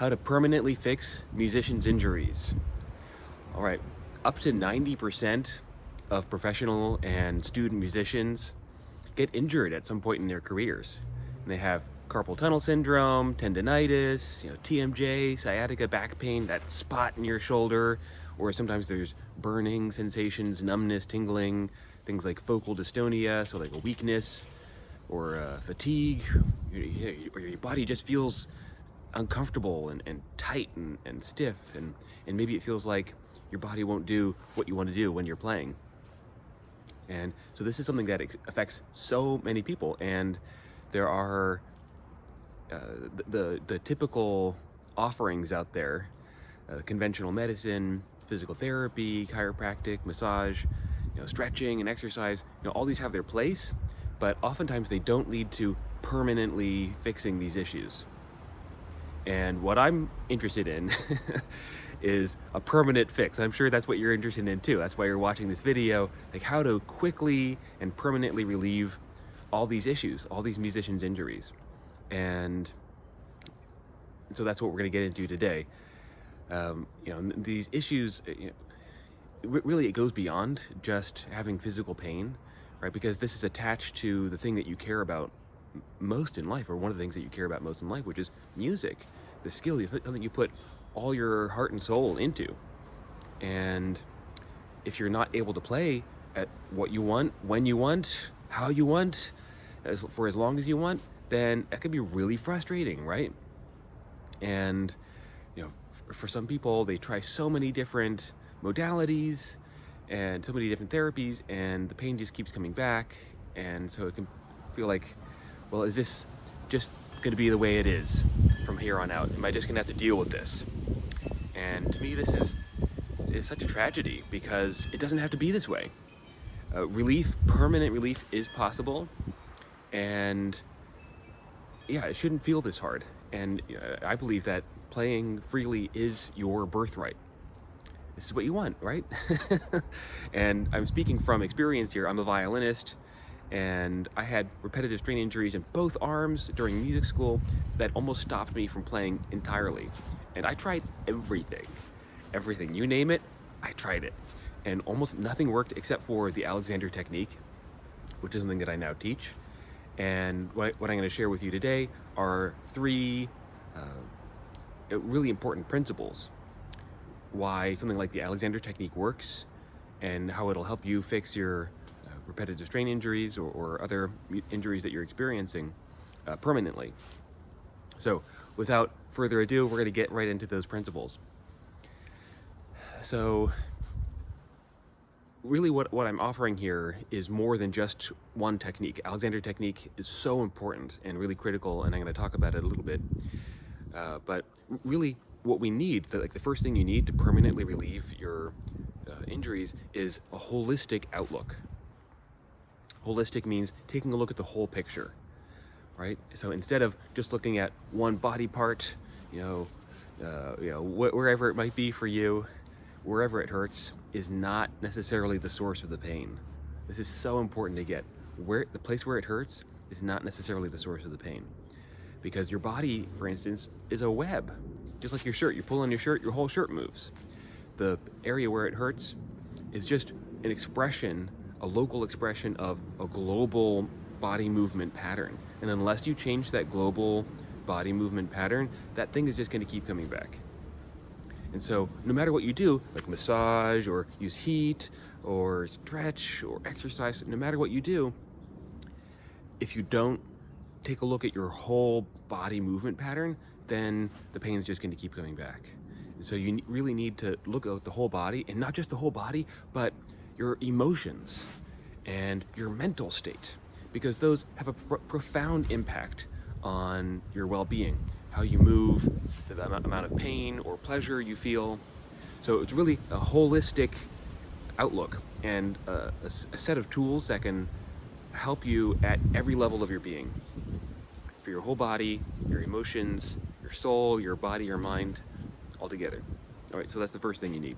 How to permanently fix musicians' injuries. All right, up to 90% of professional and student musicians get injured at some point in their careers. And they have carpal tunnel syndrome, tendinitis, TMJ, sciatica, back pain, that spot in your shoulder, or sometimes there's burning sensations, numbness, tingling, things like focal dystonia, so like a weakness or fatigue, or your body just feels uncomfortable and tight and stiff, and maybe it feels like your body won't do what you want to do when you're playing. And so this is something that affects so many people, and there are the typical offerings out there, conventional medicine, physical therapy, chiropractic, massage, stretching and exercise, all these have their place, but oftentimes they don't lead to permanently fixing these issues. And what I'm interested in is a permanent fix. I'm sure that's what you're interested in too. That's why you're watching this video, like how to quickly and permanently relieve all these issues, all these musicians' injuries. And so that's what we're going to get into today. These issues, really it goes beyond just having physical pain, right? Because this is attached to the thing that you care about most in life, or one of the things that you care about most in life, which is music, the skill, something you put all your heart and soul into. And if you're not able to play at what you want, when you want, how you want, for as long as you want, then that can be really frustrating, right? And for some people, they try so many different modalities and so many different therapies, and the pain just keeps coming back. And so it can feel like, well, is this just going to be the way it is from here on out? Am I just going to have to deal with this? And to me, this is such a tragedy, because it doesn't have to be this way. Permanent relief is possible, and yeah, it shouldn't feel this hard. And I believe that playing freely is your birthright. This is what you want, right? And I'm speaking from experience here. I'm a violinist, and I had repetitive strain injuries in both arms during music school that almost stopped me from playing entirely. And I tried everything, you name it, I tried it. And almost nothing worked except for the Alexander technique, which is something that I now teach. And what I'm going to share with you today are three really important principles why something like the Alexander technique works, and how it'll help you fix your repetitive strain injuries or other injuries that you're experiencing permanently. So without further ado, we're going to get right into those principles. So really what I'm offering here is more than just one technique. Alexander technique is so important and really critical, and I'm going to talk about it a little bit. But really what we need, the first thing you need to permanently relieve your injuries, is a holistic outlook. Holistic means taking a look at the whole picture, right? So instead of just looking at one body part, wherever it might be for you, wherever it hurts is not necessarily the source of the pain. This is so important to get. The place where it hurts is not necessarily the source of the pain. Because your body, for instance, is a web. Just like your shirt, you pull on your shirt, your whole shirt moves. The area where it hurts is just an expression, a local expression of a global body movement pattern. And unless you change that global body movement pattern, that thing is just going to keep coming back. And so no matter what you do, like massage or use heat or stretch or exercise, no matter what you do, if you don't take a look at your whole body movement pattern, then the pain is just going to keep coming back. And so you really need to look at the whole body, and not just the whole body, but your emotions and your mental state, because those have a profound impact on your well-being, how you move, the amount of pain or pleasure you feel. So it's really a holistic outlook and a set of tools that can help you at every level of your being, for your whole body, your emotions, your soul, your body, your mind, all together. All right, so that's the first thing you need.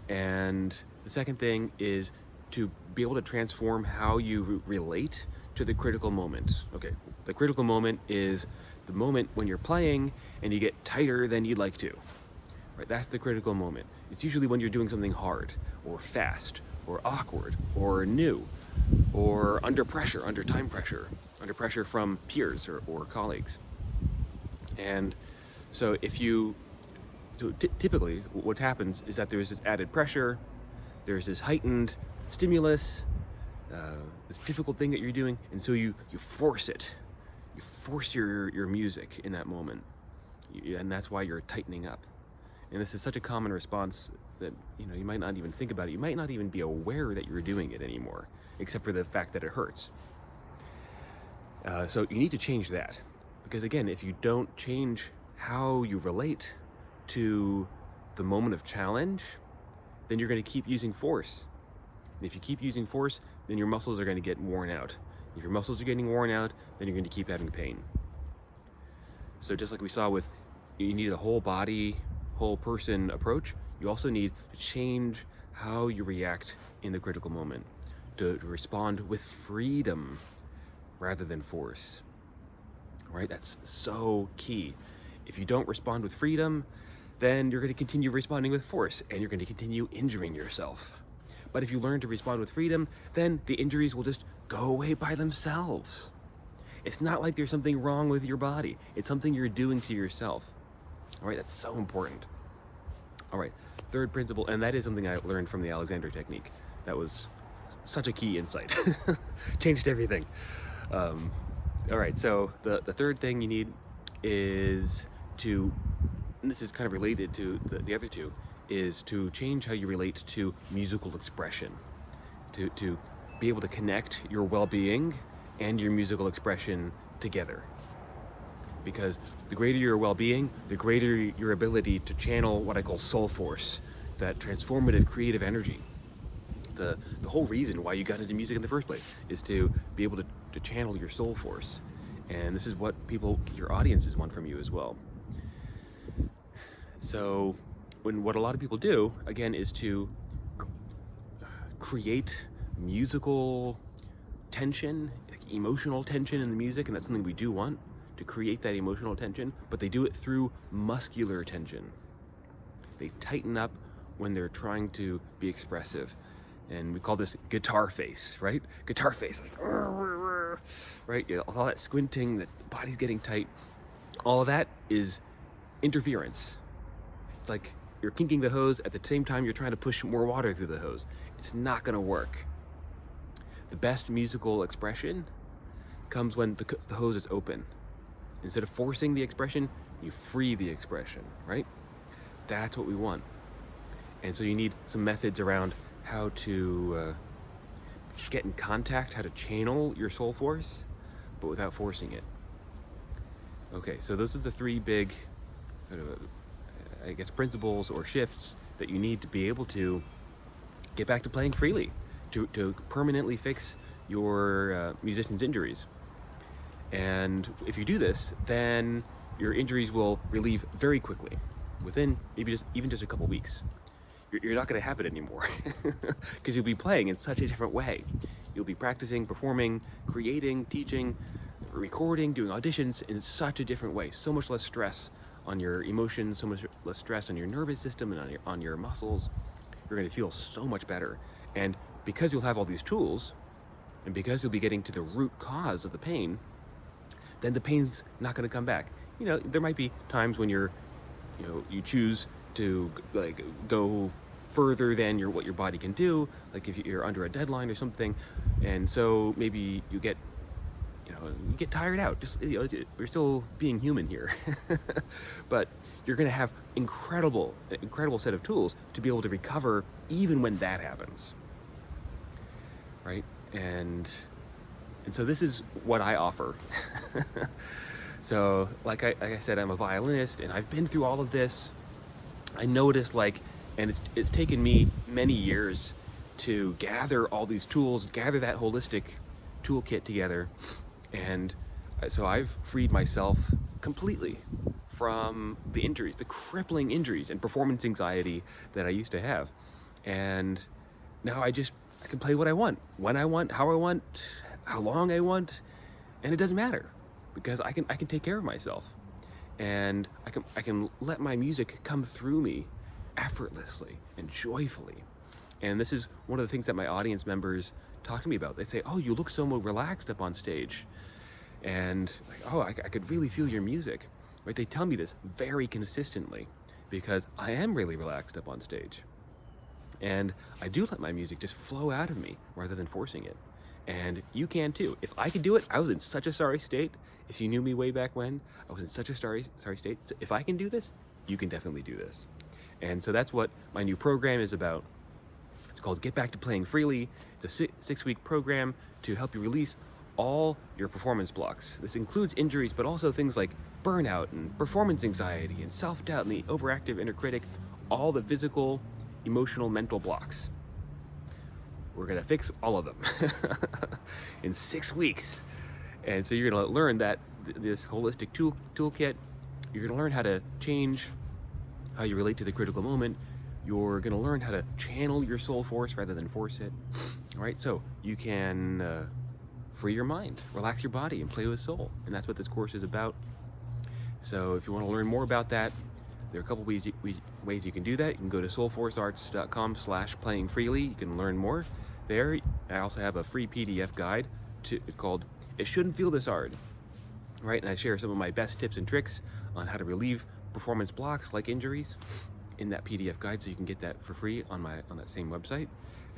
And the second thing is to be able to transform how you relate to the critical moment. Okay, the critical moment is the moment when you're playing and you get tighter than you'd like to. Right? That's the critical moment. It's usually when you're doing something hard or fast or awkward or new or under pressure, under time pressure, under pressure from peers or colleagues. And so typically what happens is that there's this added pressure, there's this heightened stimulus, this difficult thing that you're doing, and so you force it. You force your music in that moment, and that's why you're tightening up. And this is such a common response that you might not even think about it. You might not even be aware that you're doing it anymore, except for the fact that it hurts. So you need to change that, because again, if you don't change how you relate to the moment of challenge, then you're going to keep using force. And if you keep using force, then your muscles are going to get worn out. If your muscles are getting worn out, then you're going to keep having pain. So just like we saw with, you need a whole body, whole person approach, you also need to change how you react in the critical moment, to respond with freedom rather than force. Right? That's so key. If you don't respond with freedom, then you're going to continue responding with force, and you're going to continue injuring yourself. But if you learn to respond with freedom, then the injuries will just go away by themselves. It's not like there's something wrong with your body. It's something you're doing to yourself. All right, that's so important. All right, third principle, and that is something I learned from the Alexander technique. That was such a key insight. Changed everything. All right, so the third thing you need is to, and this is kind of related to the other two, is to change how you relate to musical expression, to be able to connect your well-being and your musical expression together. Because the greater your well-being, the greater your ability to channel what I call soul force, that transformative creative energy. The whole reason why you got into music in the first place is to be able to channel your soul force. And this is what your audiences want from you as well. So what a lot of people do, again, is to create musical tension, like emotional tension in the music, and that's something we do want, to create that emotional tension, but they do it through muscular tension. They tighten up when they're trying to be expressive. And we call this guitar face, right? Guitar face, like, right? All that squinting, the body's getting tight. All of that is interference. It's like you're kinking the hose at the same time you're trying to push more water through the hose. It's not gonna work. The best musical expression comes when the hose is open. Instead of forcing the expression, you free the expression, right? That's what we want. And so you need some methods around how to get in contact, how to channel your soul force, but without forcing it. Okay, so those are the three big sort of, principles or shifts that you need to be able to get back to playing freely, to permanently fix your musician's injuries. And if you do this, then your injuries will relieve very quickly, within maybe even just a couple weeks. You're not going to have it anymore because you'll be playing in such a different way. You'll be practicing, performing, creating, teaching, recording, doing auditions in such a different way. So much less stress on your emotions, so much less stress on your nervous system and on your muscles. You're going to feel so much better. And because you'll have all these tools, and because you'll be getting to the root cause of the pain, then the pain's not going to come back. There might be times when you choose to go further than what your body can do, like if you're under a deadline or something, and so maybe you get tired out. Just we're still being human here, but you're going to have incredible set of tools to be able to recover even when that happens, right? And so this is what I offer. So like I said, I'm a violinist, and I've been through all of this. I noticed and it's taken me many years to gather all these tools, gather that holistic toolkit together. And so I've freed myself completely from the injuries, the crippling injuries and performance anxiety that I used to have. And now I can play what I want, when I want, how I want, how long I want, and it doesn't matter. because I can take care of myself, and I can let my music come through me effortlessly and joyfully. And this is one of the things that my audience members talk to me about. They say, "Oh, you look so relaxed up on stage," and like, "Oh, I could really feel your music." Right? They tell me this very consistently because I am really relaxed up on stage, and I do let my music just flow out of me rather than forcing it. And you can too. If I could do it, I was in such a sorry state. If you knew me way back when, I was in such a sorry state. So if I can do this, you can definitely do this. And so that's what my new program is about. It's called Get Back to Playing Freely. It's a 6-week program to help you release all your performance blocks. This includes injuries, but also things like burnout and performance anxiety and self-doubt and the overactive inner critic, all the physical, emotional, mental blocks. We're gonna fix all of them in 6 weeks. And so you're gonna learn that this holistic toolkit, you're gonna learn how to change how you relate to the critical moment. You're gonna learn how to channel your soul force rather than force it. All right, so you can free your mind, relax your body, and play with soul. And that's what this course is about. So if you want to learn more about that, there are a couple ways you can do that. You can go to soulforcearts.com/playingfreely. You can learn more there. I also have a free PDF guide. It's called "It Shouldn't Feel This Hard." Right, and I share some of my best tips and tricks on how to relieve performance blocks like injuries in that PDF guide, so you can get that for free on that same website.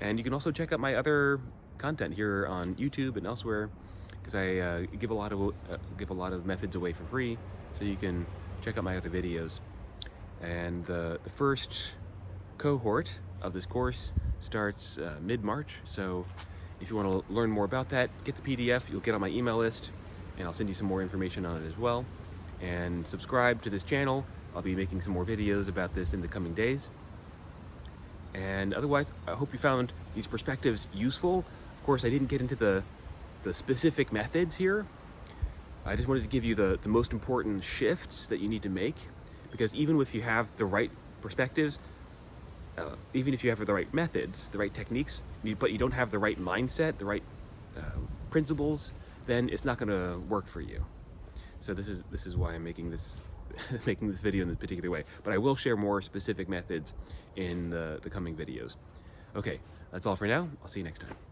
And you can also check out my other content here on YouTube and elsewhere, because I give a lot of methods away for free, so you can check out my other videos. And the first cohort of this course starts mid-March, so if you want to learn more about that, get the PDF, you'll get on my email list, and I'll send you some more information on it as well. And subscribe to this channel. I'll be making some more videos about this in the coming days. And otherwise, I hope you found these perspectives useful. Of course, I didn't get into the specific methods here. I just wanted to give you the most important shifts that you need to make, because even if you have the right perspectives, even if you have the right methods, the right techniques, but you don't have the right mindset, the right principles, then it's not going to work for you. So this is why I'm making this making this video in this particular way. But I will share more specific methods in the coming videos. Okay, that's all for now. I'll see you next time.